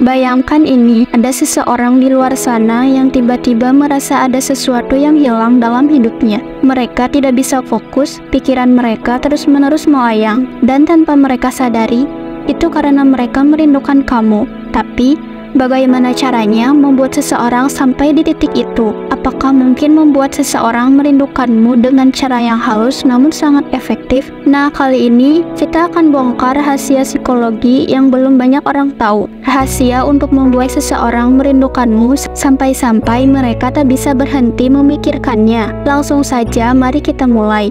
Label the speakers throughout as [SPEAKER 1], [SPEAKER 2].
[SPEAKER 1] Bayangkan ini, ada seseorang di luar sana yang tiba-tiba merasa ada sesuatu yang hilang dalam hidupnya. Mereka tidak bisa fokus, pikiran mereka terus-menerus melayang, dan tanpa mereka sadari, itu karena mereka merindukan kamu. Tapi, bagaimana caranya membuat seseorang sampai di titik itu? Apakah mungkin membuat seseorang merindukanmu dengan cara yang halus namun sangat efektif? Nah, kali ini kita akan bongkar rahasia psikologi yang belum banyak orang tahu. Rahasia untuk membuat seseorang merindukanmu sampai-sampai mereka tak bisa berhenti memikirkannya. Langsung saja, mari kita mulai.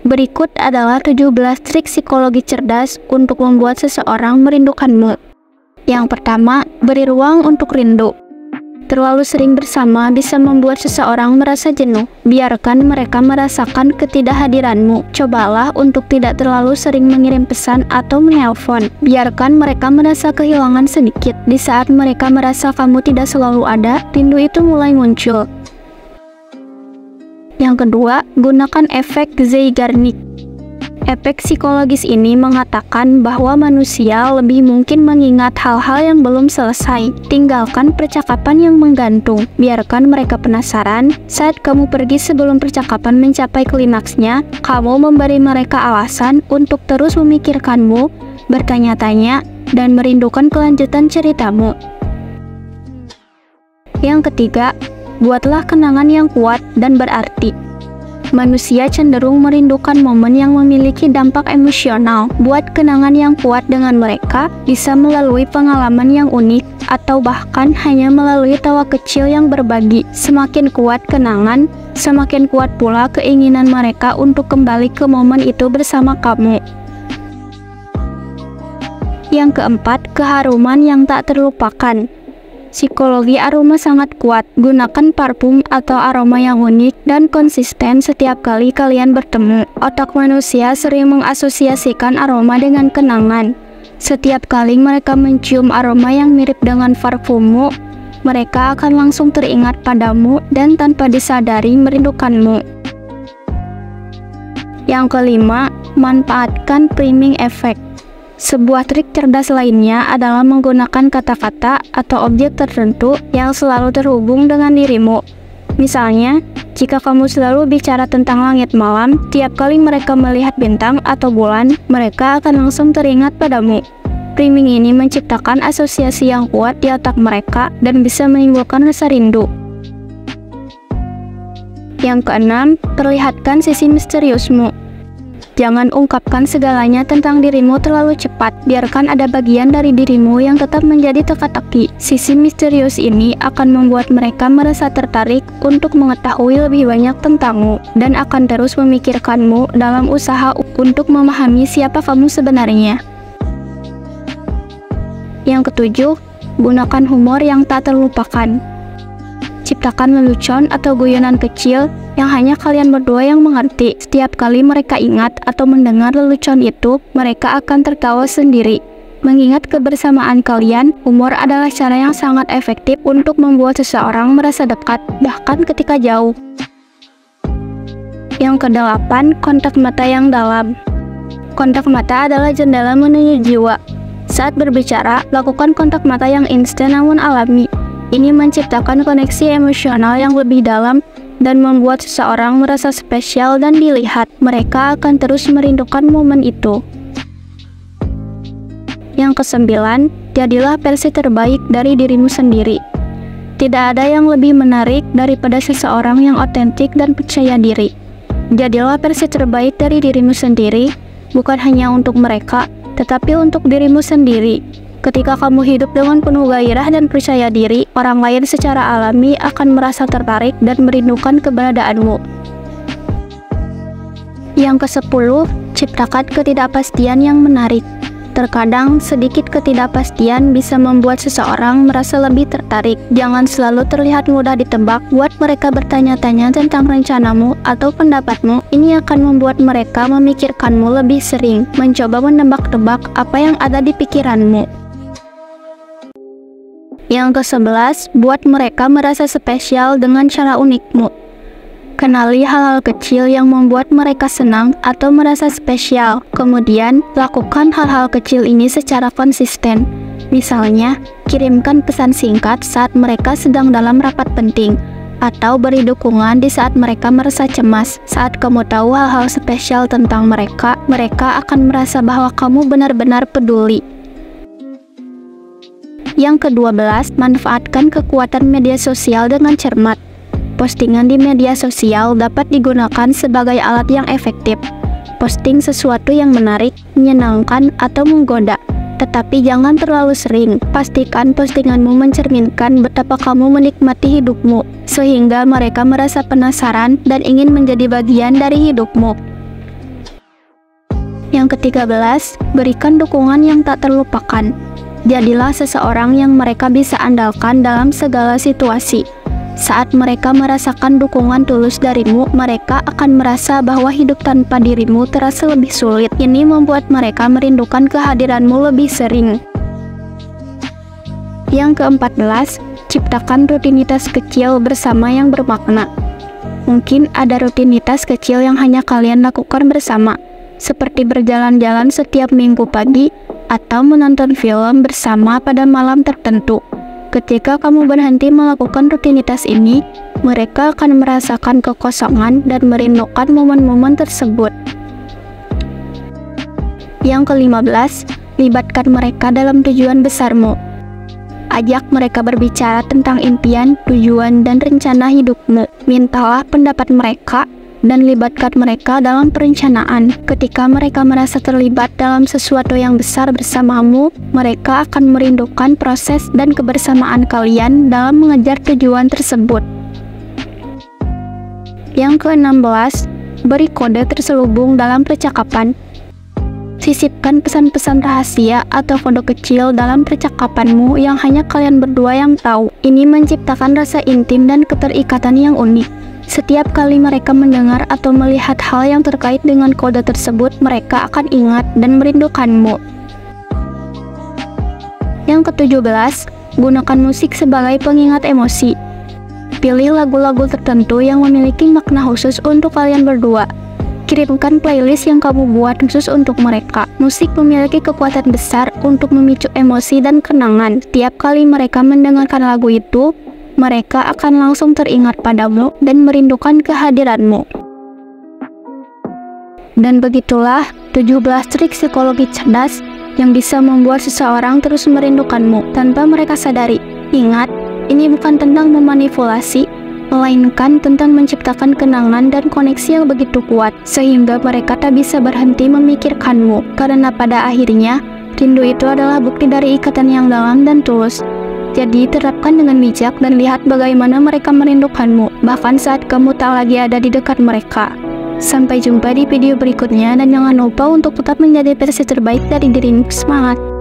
[SPEAKER 1] Berikut adalah 17 trik psikologi cerdas untuk membuat seseorang merindukanmu. Yang pertama, beri ruang untuk rindu. Terlalu sering bersama bisa membuat seseorang merasa jenuh. Biarkan mereka merasakan ketidakhadiranmu. Cobalah untuk tidak terlalu sering mengirim pesan atau menelpon. Biarkan mereka merasa kehilangan sedikit. Di saat mereka merasa kamu tidak selalu ada, rindu itu mulai muncul. Yang kedua, gunakan efek Zeigarnik. Efek psikologis ini mengatakan bahwa manusia lebih mungkin mengingat hal-hal yang belum selesai. Tinggalkan percakapan yang menggantung. Biarkan mereka penasaran. Saat kamu pergi sebelum percakapan mencapai klimaksnya, kamu memberi mereka alasan untuk terus memikirkanmu, bertanya-tanya, dan merindukan kelanjutan ceritamu. Yang ketiga, buatlah kenangan yang kuat dan berarti. Manusia cenderung merindukan momen yang memiliki dampak emosional. Buat kenangan yang kuat dengan mereka, bisa melalui pengalaman yang unik, atau bahkan hanya melalui tawa kecil yang berbagi. Semakin kuat kenangan, semakin kuat pula keinginan mereka untuk kembali ke momen itu bersama kamu. Yang keempat, keharuman yang tak terlupakan. Psikologi aroma sangat kuat. Gunakan parfum atau aroma yang unik dan konsisten setiap kali kalian bertemu. Otak manusia sering mengasosiasikan aroma dengan kenangan. Setiap kali mereka mencium aroma yang mirip dengan parfummu, mereka akan langsung teringat padamu dan tanpa disadari merindukanmu. Yang kelima, manfaatkan priming effect. Sebuah trik cerdas lainnya adalah menggunakan kata-kata atau objek tertentu yang selalu terhubung dengan dirimu. Misalnya, jika kamu selalu bicara tentang langit malam, tiap kali mereka melihat bintang atau bulan, mereka akan langsung teringat padamu. Priming ini menciptakan asosiasi yang kuat di otak mereka dan bisa menimbulkan rasa rindu. Yang keenam, perlihatkan sisi misteriusmu. Jangan ungkapkan segalanya tentang dirimu terlalu cepat. Biarkan ada bagian dari dirimu yang tetap menjadi teka-teki. Sisi misterius ini akan membuat mereka merasa tertarik untuk mengetahui lebih banyak tentangmu dan akan terus memikirkanmu dalam usaha untuk memahami siapa kamu sebenarnya. Yang ketujuh, gunakan humor yang tak terlupakan. Ciptakan lelucon atau guyonan kecil yang hanya kalian berdua yang mengerti. Setiap kali mereka ingat atau mendengar lelucon itu, mereka akan tertawa sendiri. Mengingat kebersamaan kalian, humor adalah cara yang sangat efektif untuk membuat seseorang merasa dekat, bahkan ketika jauh. Yang kedelapan, kontak mata yang dalam. Kontak mata adalah jendela menuju jiwa. Saat berbicara, lakukan kontak mata yang instan namun alami. Ini menciptakan koneksi emosional yang lebih dalam dan membuat seseorang merasa spesial dan dilihat. Mereka akan terus merindukan momen itu. Yang kesembilan, jadilah versi terbaik dari dirimu sendiri. Tidak ada yang lebih menarik daripada seseorang yang otentik dan percaya diri. Jadilah versi terbaik dari dirimu sendiri, bukan hanya untuk mereka, tetapi untuk dirimu sendiri. Ketika kamu hidup dengan penuh gairah dan percaya diri, orang lain secara alami akan merasa tertarik dan merindukan keberadaanmu. Yang ke-10, ciptakan ketidakpastian yang menarik. Terkadang, sedikit ketidakpastian bisa membuat seseorang merasa lebih tertarik. Jangan selalu terlihat mudah ditebak. Buat mereka bertanya-tanya tentang rencanamu atau pendapatmu. Ini akan membuat mereka memikirkanmu lebih sering, mencoba menebak-tebak apa yang ada di pikiranmu. Yang ke-11, buat mereka merasa spesial dengan cara unikmu. Kenali hal-hal kecil yang membuat mereka senang atau merasa spesial. Kemudian, lakukan hal-hal kecil ini secara konsisten. Misalnya, kirimkan pesan singkat saat mereka sedang dalam rapat penting, atau beri dukungan di saat mereka merasa cemas. Saat kamu tahu hal-hal spesial tentang mereka, mereka akan merasa bahwa kamu benar-benar peduli. Yang ke-12, manfaatkan kekuatan media sosial dengan cermat. Postingan di media sosial dapat digunakan sebagai alat yang efektif. Posting sesuatu yang menarik, menyenangkan, atau menggoda. Tetapi jangan terlalu sering. Pastikan postinganmu mencerminkan betapa kamu menikmati hidupmu, sehingga mereka merasa penasaran dan ingin menjadi bagian dari hidupmu. Yang ke-13, berikan dukungan yang tak terlupakan. Jadilah seseorang yang mereka bisa andalkan dalam segala situasi. Saat mereka merasakan dukungan tulus darimu, mereka akan merasa bahwa hidup tanpa dirimu terasa lebih sulit. Ini membuat mereka merindukan kehadiranmu lebih sering. Yang ke-14, ciptakan rutinitas kecil bersama yang bermakna. Mungkin ada rutinitas kecil yang hanya kalian lakukan bersama, seperti berjalan-jalan setiap minggu pagi atau menonton film bersama pada malam tertentu. Ketika kamu berhenti melakukan rutinitas ini, mereka akan merasakan kekosongan dan merindukan momen-momen tersebut. Yang ke-15, libatkan mereka dalam tujuan besarmu. Ajak mereka berbicara tentang impian, tujuan, dan rencana hidupmu. Mintalah pendapat mereka dan libatkan mereka dalam perencanaan. Ketika mereka merasa terlibat dalam sesuatu yang besar bersamamu, mereka akan merindukan proses dan kebersamaan kalian dalam mengejar tujuan tersebut. Yang ke-16, beri kode terselubung dalam percakapan. Sisipkan pesan-pesan rahasia atau kode kecil dalam percakapanmu yang hanya kalian berdua yang tahu. Ini menciptakan rasa intim dan keterikatan yang unik. Setiap kali mereka mendengar atau melihat hal yang terkait dengan kode tersebut, mereka akan ingat dan merindukanmu. Yang ke-17, gunakan musik sebagai pengingat emosi. Pilih lagu-lagu tertentu yang memiliki makna khusus untuk kalian berdua. Kirimkan playlist yang kamu buat khusus untuk mereka. Musik memiliki kekuatan besar untuk memicu emosi dan kenangan. Tiap kali mereka mendengarkan lagu itu, mereka akan langsung teringat padamu dan merindukan kehadiranmu. Dan begitulah 17 trik psikologi cerdas yang bisa membuat seseorang terus merindukanmu tanpa mereka sadari. Ingat, ini bukan tentang memanipulasi, melainkan tentang menciptakan kenangan dan koneksi yang begitu kuat, sehingga mereka tak bisa berhenti memikirkanmu. Karena pada akhirnya, rindu itu adalah bukti dari ikatan yang dalam dan tulus. Jadi terapkan dengan bijak dan lihat bagaimana mereka merindukanmu, bahkan saat kamu tak lagi ada di dekat mereka. Sampai jumpa di video berikutnya dan jangan lupa untuk tetap menjadi versi terbaik dari dirimu. Semangat!